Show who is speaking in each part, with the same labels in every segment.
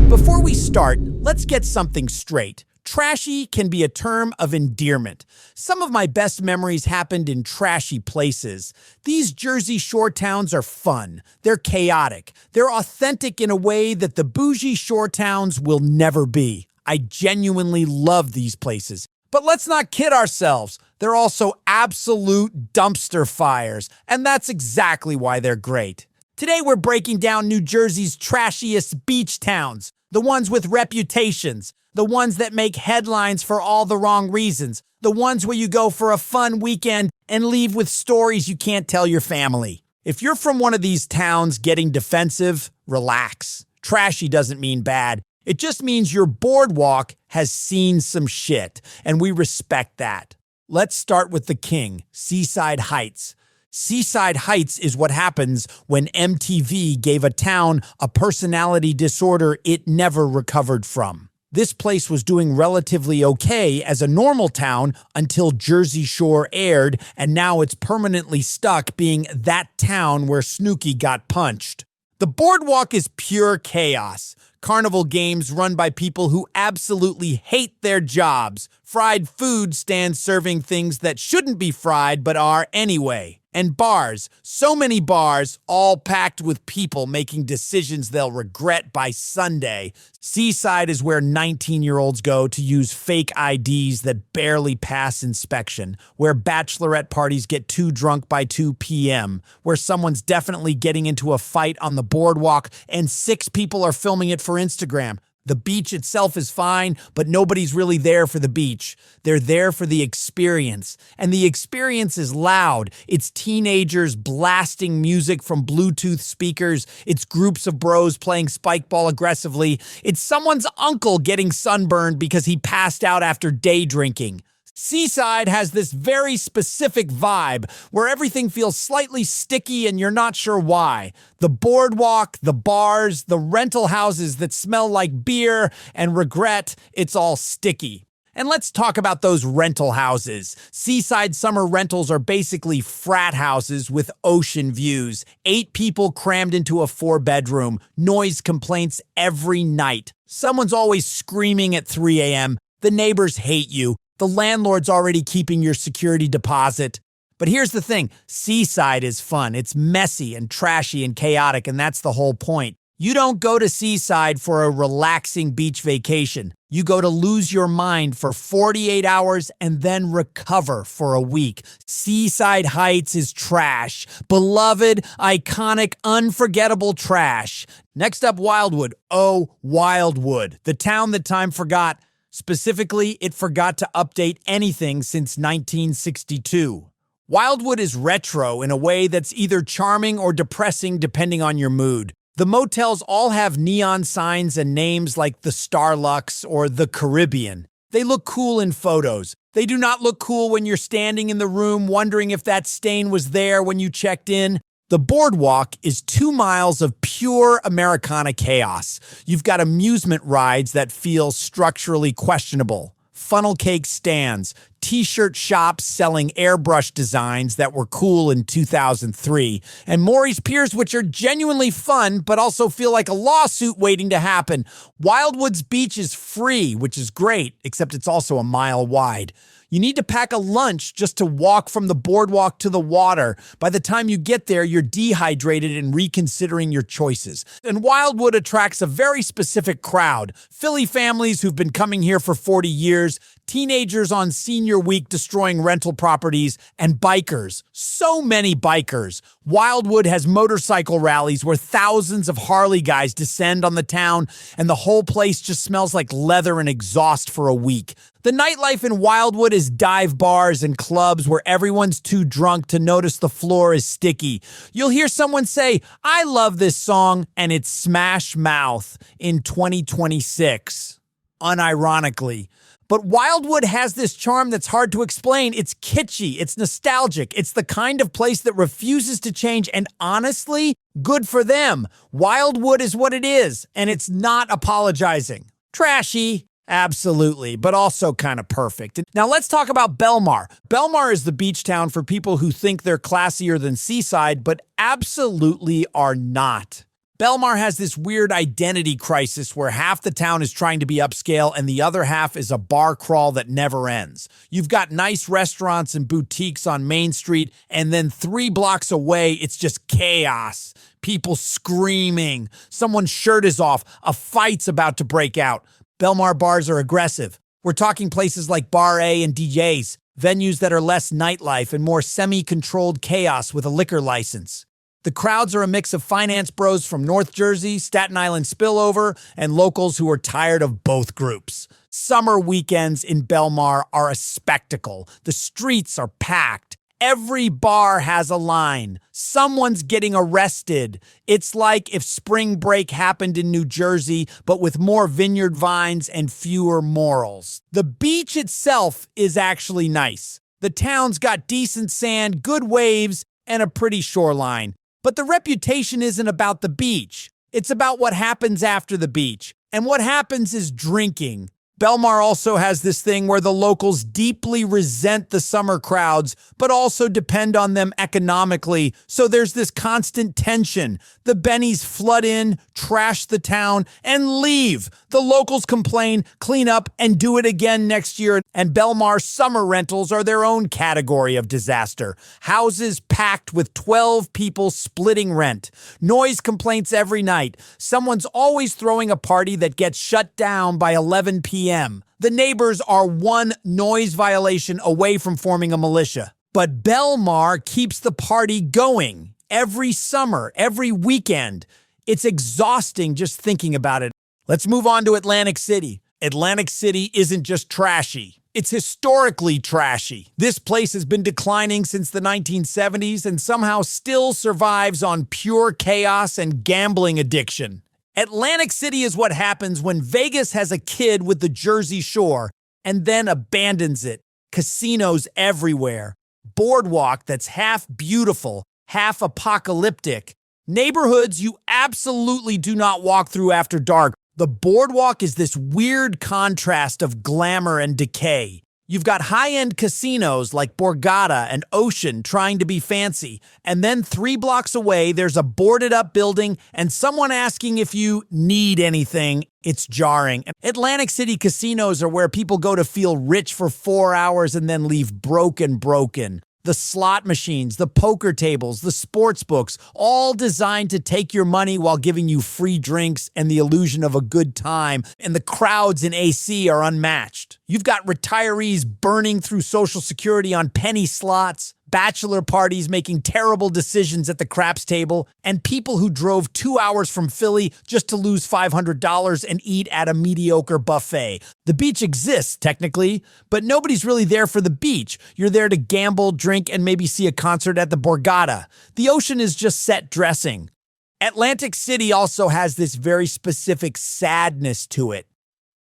Speaker 1: Before we start, let's get something straight. Trashy can be a term of endearment. Some of my best memories happened in trashy places. These Jersey Shore towns are fun. They're chaotic. They're authentic in a way that the bougie shore towns will never be. I genuinely love these places. But let's not kid ourselves. They're also absolute dumpster fires, and that's exactly why they're great. Today we're breaking down New Jersey's trashiest beach towns, the ones with reputations, the ones that make headlines for all the wrong reasons, the ones where you go for a fun weekend and leave with stories you can't tell your family. If you're from one of these towns getting defensive, relax. Trashy doesn't mean bad. It just means your boardwalk has seen some shit, and we respect that. Let's start with the king, Seaside Heights. Seaside Heights is what happens when MTV gave a town a personality disorder it never recovered from. This place was doing relatively okay as a normal town until Jersey Shore aired, and now it's permanently stuck being that town where Snooki got punched. The boardwalk is pure chaos. Carnival games run by people who absolutely hate their jobs. Fried food stands serving things that shouldn't be fried but are anyway. And bars, so many bars, all packed with people making decisions they'll regret by Sunday. Seaside is where 19-year-olds go to use fake IDs that barely pass inspection, where bachelorette parties get too drunk by 2 p.m., where someone's definitely getting into a fight on the boardwalk and 6 people are filming it for Instagram. The beach itself is fine, but nobody's really there for the beach. They're there for the experience. And the experience is loud. It's teenagers blasting music from Bluetooth speakers. It's groups of bros playing spike ball aggressively. It's someone's uncle getting sunburned because he passed out after day drinking. Seaside has this very specific vibe where everything feels slightly sticky and you're not sure why. The boardwalk, the bars, the rental houses that smell like beer and regret, it's all sticky. And let's talk about those rental houses. Seaside summer rentals are basically frat houses with ocean views. 8 people crammed into a 4-bedroom. Noise complaints every night. Someone's always screaming at 3 a.m. The neighbors hate you. The landlord's already keeping your security deposit. But here's the thing, Seaside is fun. It's messy and trashy and chaotic, and that's the whole point. You don't go to Seaside for a relaxing beach vacation. You go to lose your mind for 48 hours and then recover for a week. Seaside Heights is trash. Beloved, iconic, unforgettable trash. Next up, Wildwood. Oh, Wildwood, the town that time forgot. Specifically, it forgot to update anything since 1962. Wildwood is retro in a way that's either charming or depressing depending on your mood. The motels all have neon signs and names like the Starlux or the Caribbean. They look cool in photos. They do not look cool when you're standing in the room wondering if that stain was there when you checked in. The boardwalk is 2 miles of pure Americana chaos. You've got amusement rides that feel structurally questionable, funnel cake stands, t-shirt shops selling airbrush designs that were cool in 2003, and Maury's Piers, which are genuinely fun but also feel like a lawsuit waiting to happen. Wildwood's beach is free, which is great, except it's also a mile wide. You need to pack a lunch just to walk from the boardwalk to the water. By the time you get there, you're dehydrated and reconsidering your choices. And Wildwood attracts a very specific crowd. Philly families who've been coming here for 40 years, teenagers on senior week destroying rental properties, and bikers. So many bikers. Wildwood has motorcycle rallies where thousands of Harley guys descend on the town, and the whole place just smells like leather and exhaust for a week. The nightlife in Wildwood is dive bars and clubs where everyone's too drunk to notice the floor is sticky. You'll hear someone say, "I love this song," and it's Smash Mouth in 2026. Unironically. But Wildwood has this charm that's hard to explain. It's kitschy, it's nostalgic, it's the kind of place that refuses to change, and honestly, good for them. Wildwood is what it is, and it's not apologizing. Trashy, absolutely, but also kind of perfect. Now let's talk about Belmar. Belmar is the beach town for people who think they're classier than Seaside, but absolutely are not. Belmar has this weird identity crisis where half the town is trying to be upscale and the other half is a bar crawl that never ends. You've got nice restaurants and boutiques on Main Street, and then 3 blocks away, it's just chaos. People screaming, someone's shirt is off, a fight's about to break out. Belmar bars are aggressive. We're talking places like Bar A and DJs, venues that are less nightlife and more semi-controlled chaos with a liquor license. The crowds are a mix of finance bros from North Jersey, Staten Island spillover, and locals who are tired of both groups. Summer weekends in Belmar are a spectacle. The streets are packed. Every bar has a line. Someone's getting arrested. It's like if spring break happened in New Jersey, but with more vineyard vines and fewer morals. The beach itself is actually nice. The town's got decent sand, good waves, and a pretty shoreline. But the reputation isn't about the beach. It's about what happens after the beach. And what happens is drinking. Belmar also has this thing where the locals deeply resent the summer crowds, but also depend on them economically. So there's this constant tension. The bennies flood in, trash the town, and leave. The locals complain, clean up, and do it again next year. And Belmar summer rentals are their own category of disaster. Houses packed with 12 people splitting rent. Noise complaints every night. Someone's always throwing a party that gets shut down by 11 p.m. The neighbors are one noise violation away from forming a militia. But Belmar keeps the party going every summer, every weekend. It's exhausting just thinking about it. Let's move on to Atlantic City. Atlantic City isn't just trashy. It's historically trashy. This place has been declining since the 1970s and somehow still survives on pure chaos and gambling addiction. Atlantic City is what happens when Vegas has a kid with the Jersey Shore and then abandons it. Casinos everywhere. Boardwalk that's half beautiful, half apocalyptic. Neighborhoods you absolutely do not walk through after dark. The boardwalk is this weird contrast of glamour and decay. You've got high-end casinos like Borgata and Ocean trying to be fancy, and then 3 blocks away, there's a boarded-up building and someone asking if you need anything. It's jarring. Atlantic City casinos are where people go to feel rich for 4 hours and then leave broken. The slot machines, the poker tables, the sports books, all designed to take your money while giving you free drinks and the illusion of a good time. And the crowds in AC are unmatched. You've got retirees burning through Social Security on penny slots, bachelor parties making terrible decisions at the craps table, and people who drove 2 hours from Philly just to lose $500 and eat at a mediocre buffet. The beach exists, technically, but nobody's really there for the beach. You're there to gamble, drink, and maybe see a concert at the Borgata. The ocean is just set dressing. Atlantic City also has this very specific sadness to it.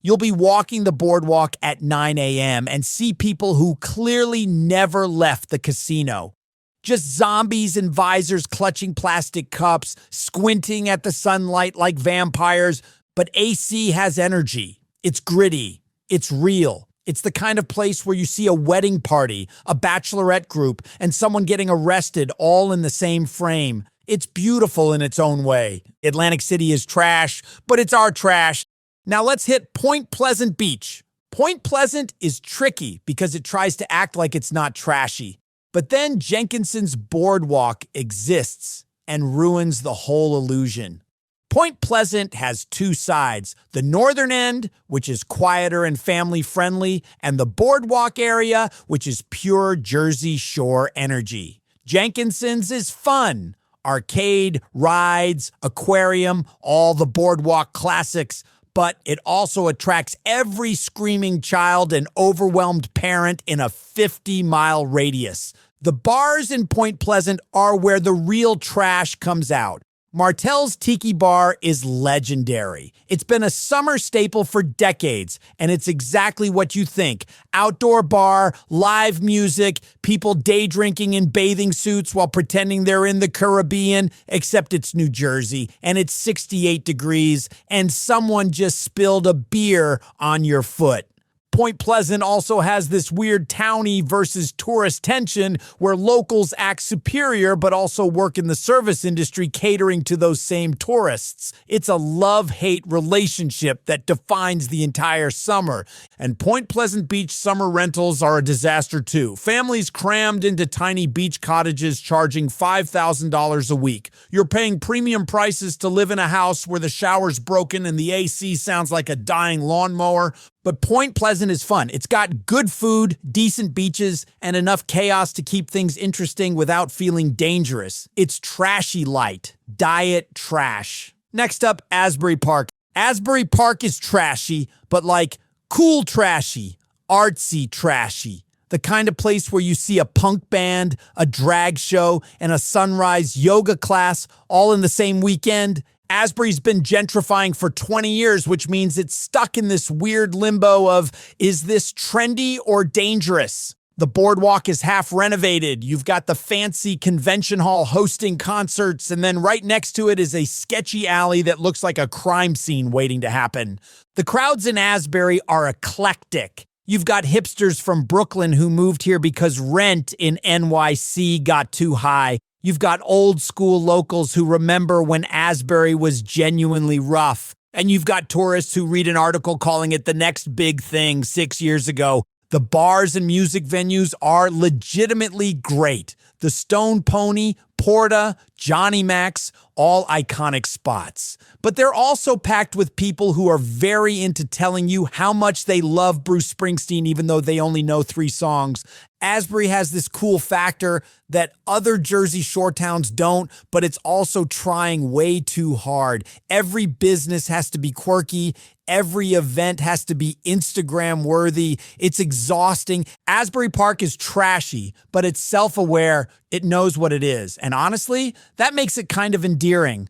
Speaker 1: You'll be walking the boardwalk at 9 a.m. and see people who clearly never left the casino. Just zombies in visors clutching plastic cups, squinting at the sunlight like vampires. But AC has energy. It's gritty. It's real. It's the kind of place where you see a wedding party, a bachelorette group, and someone getting arrested all in the same frame. It's beautiful in its own way. Atlantic City is trash, but it's our trash. Now let's hit Point Pleasant Beach. Point Pleasant is tricky because it tries to act like it's not trashy. But then Jenkinson's boardwalk exists and ruins the whole illusion. Point Pleasant has 2 sides. The northern end, which is quieter and family-friendly, and the boardwalk area, which is pure Jersey Shore energy. Jenkinson's is fun. Arcade, rides, aquarium, all the boardwalk classics. But it also attracts every screaming child and overwhelmed parent in a 50-mile radius. The bars in Point Pleasant are where the real trash comes out. Martel's Tiki Bar is legendary. It's been a summer staple for decades, and it's exactly what you think. Outdoor bar, live music, people day drinking in bathing suits while pretending they're in the Caribbean, except it's New Jersey, and it's 68 degrees, and someone just spilled a beer on your foot. Point Pleasant also has this weird townie versus tourist tension where locals act superior but also work in the service industry catering to those same tourists. It's a love-hate relationship that defines the entire summer. And Point Pleasant Beach summer rentals are a disaster too. Families crammed into tiny beach cottages charging $5,000 a week. You're paying premium prices to live in a house where the shower's broken and the AC sounds like a dying lawnmower. But Point Pleasant is fun. It's got good food, decent beaches, and enough chaos to keep things interesting without feeling dangerous. It's trashy light. Diet trash. Next up, Asbury Park. Asbury Park is trashy, but like cool trashy, artsy trashy. The kind of place where you see a punk band, a drag show, and a sunrise yoga class all in the same weekend. Asbury's been gentrifying for 20 years, which means it's stuck in this weird limbo of, is this trendy or dangerous? The boardwalk is half renovated. You've got the fancy convention hall hosting concerts, and then right next to it is a sketchy alley that looks like a crime scene waiting to happen. The crowds in Asbury are eclectic. You've got hipsters from Brooklyn who moved here because rent in NYC got too high. You've got old school locals who remember when Asbury was genuinely rough. And you've got tourists who read an article calling it the next big thing 6 years ago. The bars and music venues are legitimately great. The Stone Pony, Porta, Johnny Mac's, all iconic spots. But they're also packed with people who are very into telling you how much they love Bruce Springsteen even though they only know 3 songs. Asbury has this cool factor that other Jersey Shore towns don't, but it's also trying way too hard. Every business has to be quirky. Every event has to be Instagram worthy. It's exhausting. Asbury Park is trashy, but it's self-aware. It knows what it is. And honestly, that makes it kind of endearing.